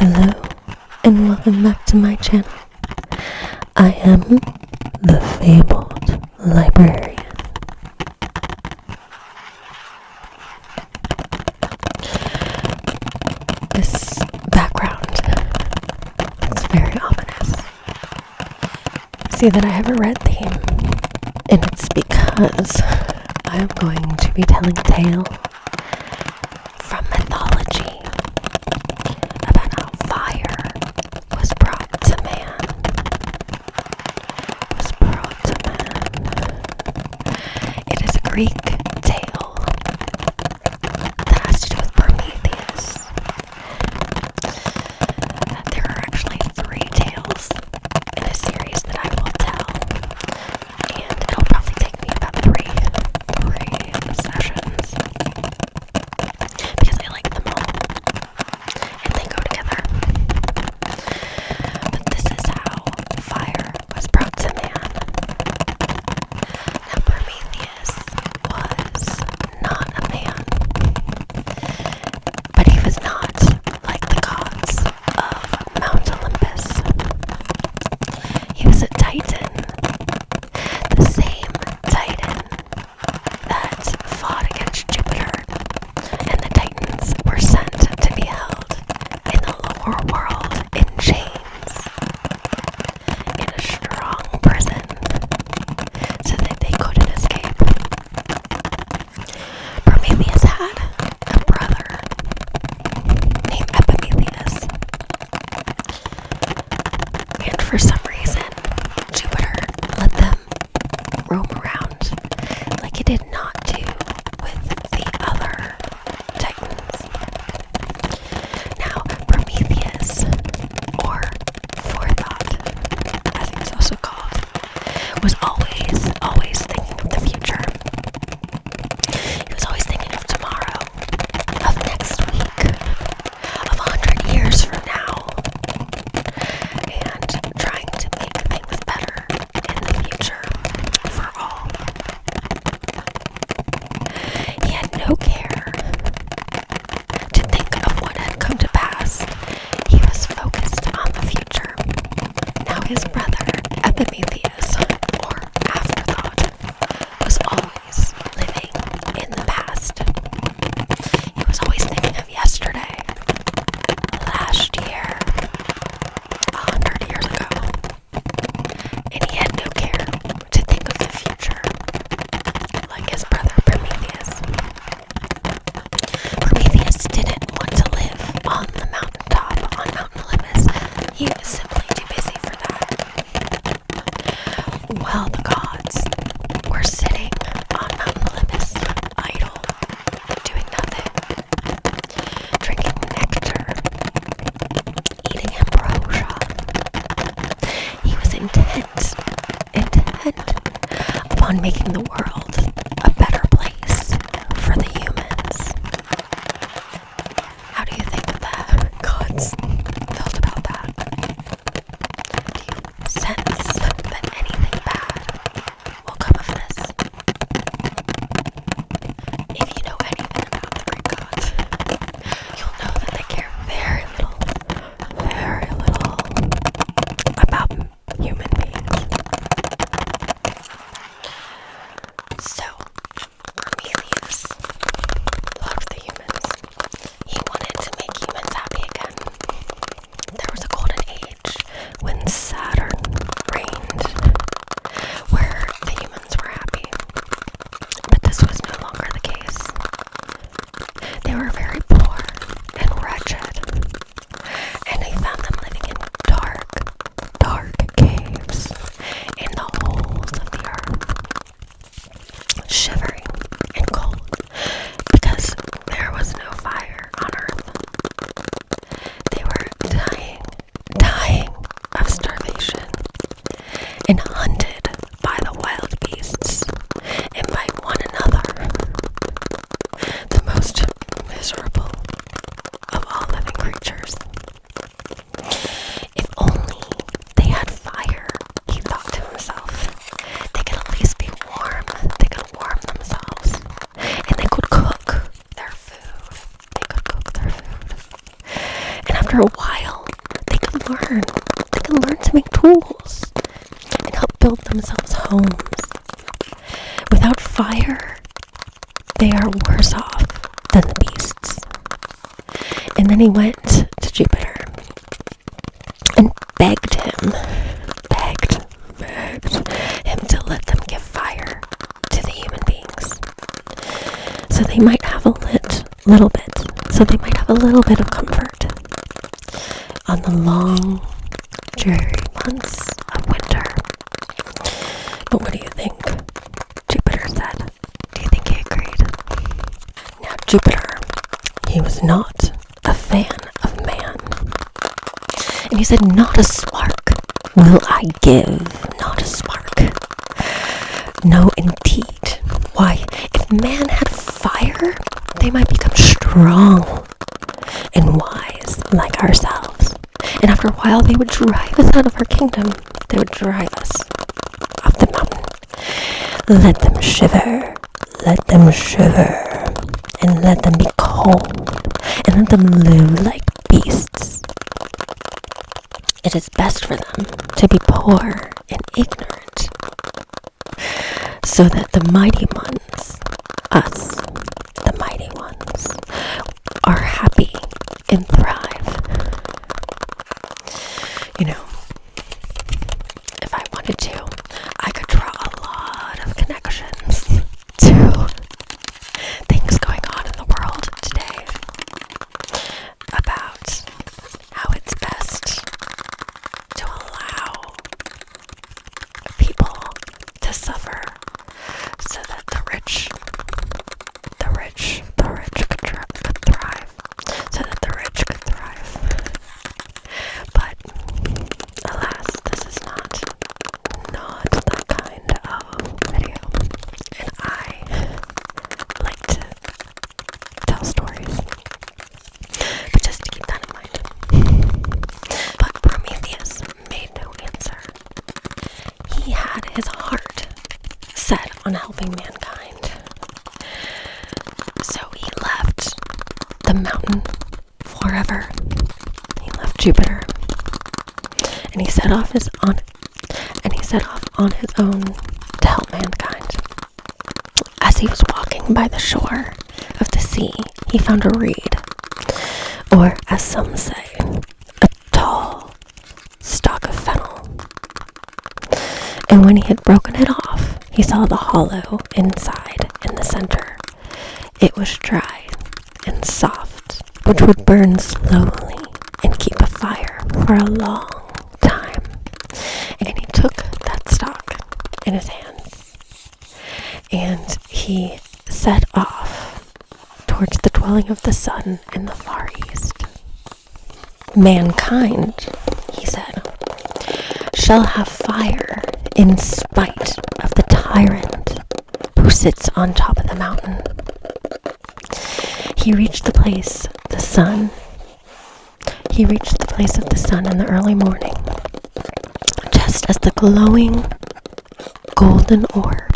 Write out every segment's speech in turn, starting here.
Hello, and welcome back to my channel. I am the Fabled Librarian. This background is very ominous. See that I have a red theme, and it's because I am going to be telling a tale from mythology about how fire was brought to man. It is a Greek tale that has to do with Prometheus. There are actually 3 tales in a series that I will tell, and it'll probably take me about three sessions because I like them all and they go together. But this is how fire was brought to man. Now, Prometheus was not a man, but he was not like the gods of Mount Olympus. He was a titan, the same titan that fought against Jupiter, and the titans were sent to be held in the lower world in chains in a strong prison so that they couldn't escape. Prometheus had a brother named Prometheus, and for some reason Jupiter let them roam around like he did not do with the other titans. Now, Prometheus, or Forethought, as he was also called, was always thinking of the future. He was always thinking of tomorrow, of next week, of 100 years from now, and trying to make things better in the future for all. He had no care to think of what had come to pass. He was focused on the future. Now his brother, Prometheus, or Afterthought, was always living in the past. He was always thinking of yesterday, last year, 100 years ago, and he had no care to think of the future, like his brother Prometheus. Prometheus didn't want to live on the mountaintop on Mount Olympus. He was simply too busy for that. While the gods were sitting on Mount Olympus, idle, doing nothing, drinking nectar, eating ambrosia, he was intent upon making the world a better place for the humans. How do you think the gods felt about that? Do you sense that anything bad will come of this? If you know anything about the Greek gods, you'll know that they care very little about human beings. So, Prometheus loved the humans. He wanted to make humans happy again. after a while, they can learn. They can learn to make tools and help build themselves homes. Without fire, they are worse off than the beasts. And then he went to Jupiter and begged him to let them give fire to the human beings. So they might have a little bit of comfort on the long, dreary months of winter. But what do you think Jupiter said? Do you think he agreed? Now Jupiter, he was not a fan of man. And he said, not a spark will I give, not a spark. No, indeed. Why, if man had fire, they might become strong and wise like ourselves. And after a while, they would drive us out of our kingdom. They would drive us off the mountain. Let them shiver, and let them be cold, and let them live like beasts. It is best for them to be poor and ignorant, so that the mighty ones, us, the mighty ones, are happy and thrive. You know, if I wanted to, I could draw a lot of connections to things going on in the world today about how it's best to allow people to suffer so that the rich could thrive, so that the rich could thrive. But alas, this is not that kind of video, and I like to tell stories, but just to keep that in mind. But Prometheus made no answer. He had his heart set on helping mankind, so he left the mountain forever. He left Jupiter, and he set off on his own to help mankind. As he was walking by the shore of the sea, he found a reed, or as some say, a tall stalk of fennel. And when he had broken it off, he saw the hollow inside in the center. It was dry and soft, which would burn slowly and keep a fire for a long time. And he took that stalk in his hands, and he set off towards the dwelling of the sun in the far east. Mankind, he said, shall have fire in spite of the tyrant who sits on top of the mountain. He reached the place of the sun in the early morning, just as the glowing golden orb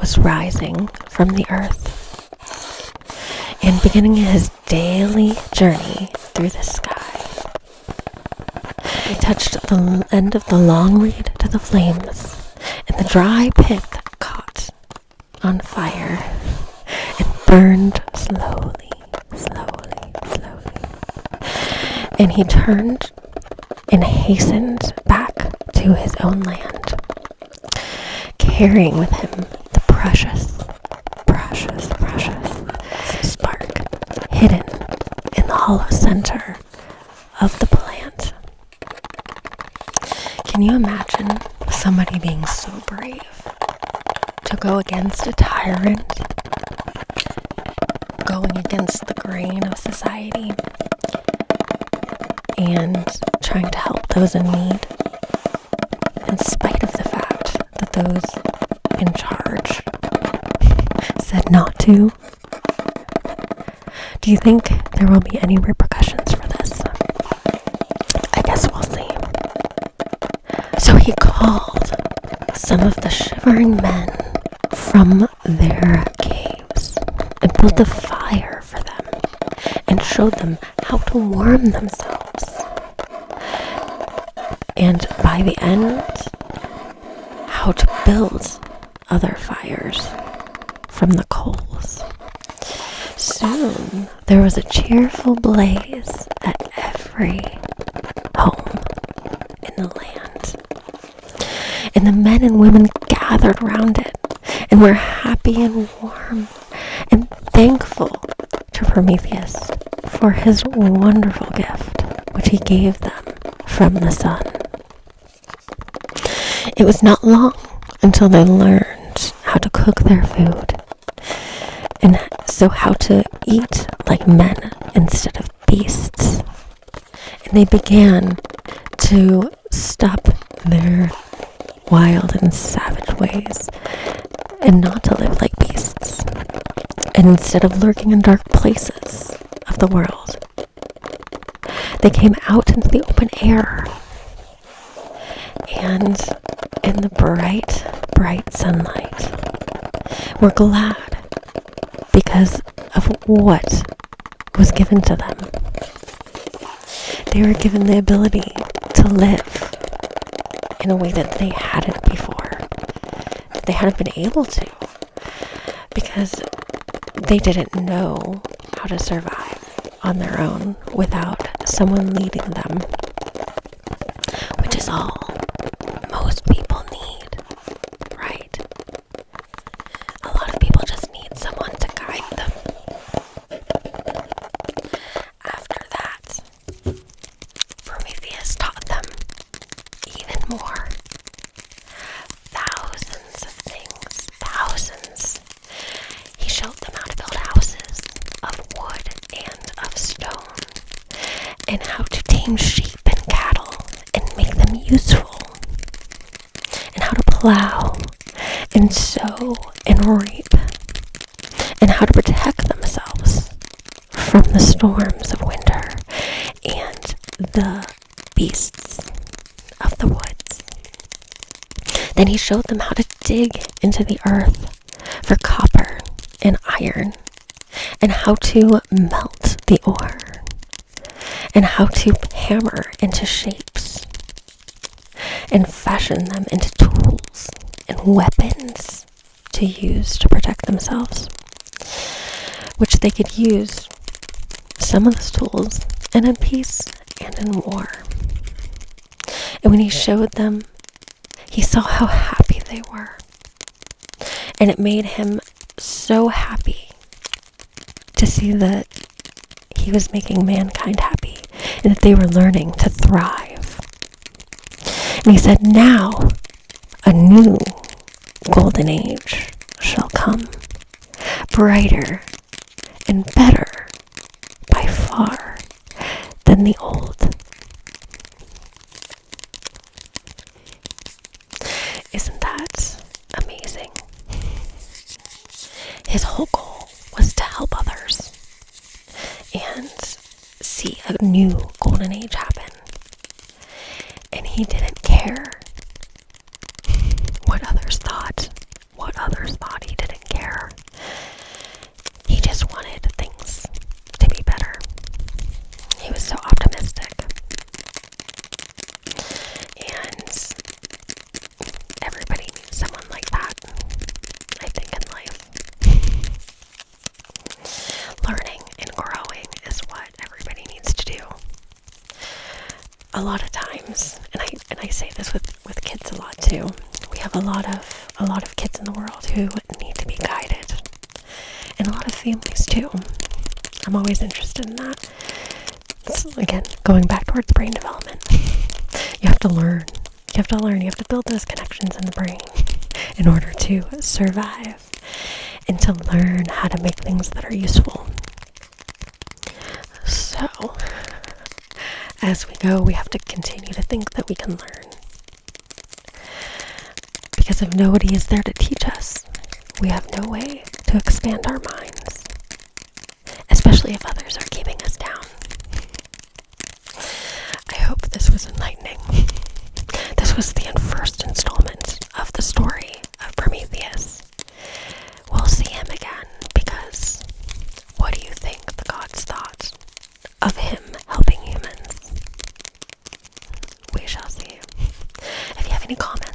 was rising from the earth and beginning his daily journey through the sky. He touched the end of the long reed to the flames, and the dry pith caught on fire and burned slowly. And he turned and hastened back to his own land, carrying with him the precious spark hidden in the hollow center of the plant. Can you imagine somebody being so brave to go against a tyrant, going against the grain of society, and trying to help those in need, in spite of the fact that those in charge said not to? Do you think there will be any repercussions for this? I guess we'll see. So he called some of the shivering men from their caves and built a fire for them and showed them how to warm themselves and by the end, how to build other fires from the coals. Soon, there was a cheerful blaze at every home in the land. And the men and women gathered round it and were happy and warm and thankful to Prometheus for his wonderful gift, which he gave them from the sun. It was not long until they learned how to cook their food, and so how to eat like men instead of beasts. And they began to stop their wild and savage ways and not to live like beasts. And instead of lurking in dark places of the world, they came out into the open air. And in the bright, bright sunlight, were glad because of what was given to them. They were given the ability to live in a way that they hadn't before. They hadn't been able to because they didn't know how to survive on their own without someone leading them, which is all most people need, right? A lot of people just need someone to guide them. After that, Prometheus taught them even more. Thousands of things, thousands. He showed them how to build houses of wood and of stone, and how to tame sheep and cattle and make them useful, and how to plow and sow and reap, and how to protect themselves from the storms of winter and the beasts of the woods. Then he showed them how to dig into the earth for copper and iron, and how to melt the ore, and how to hammer into shapes and fashion them into tools and weapons to use to protect themselves, which they could use some of those tools in peace and in war. And when he showed them, he saw how happy they were, and it made him so happy to see that he was making mankind happy and that they were learning to thrive. And he said, now a new golden age shall come, brighter and better by far than the old. Isn't that amazing? His whole goal was to help others and see a new golden age happen. And he didn't care what others thought. What others thought, he didn't care. He just wanted things to be better. He was so optimistic. And everybody needs someone like that, I think, in life. Learning and growing is what everybody needs to do. A lot of times, and I say this with kids a lot too, we have a lot of kids in the world who need to be guided, and a lot of families too. I'm always interested in that. It's, again, going back towards brain development. You have to learn. You have to build those connections in the brain in order to survive and to learn how to make things that are useful. So, as we go, we have to continue to think that we can learn. Because if nobody is there to teach us, we have no way to expand our minds, especially if others are keeping us down. I hope this was enlightening. This was the first installment of the story of Prometheus. We'll see him again, because what do you think the gods thought of him helping humans? We shall see. any comments.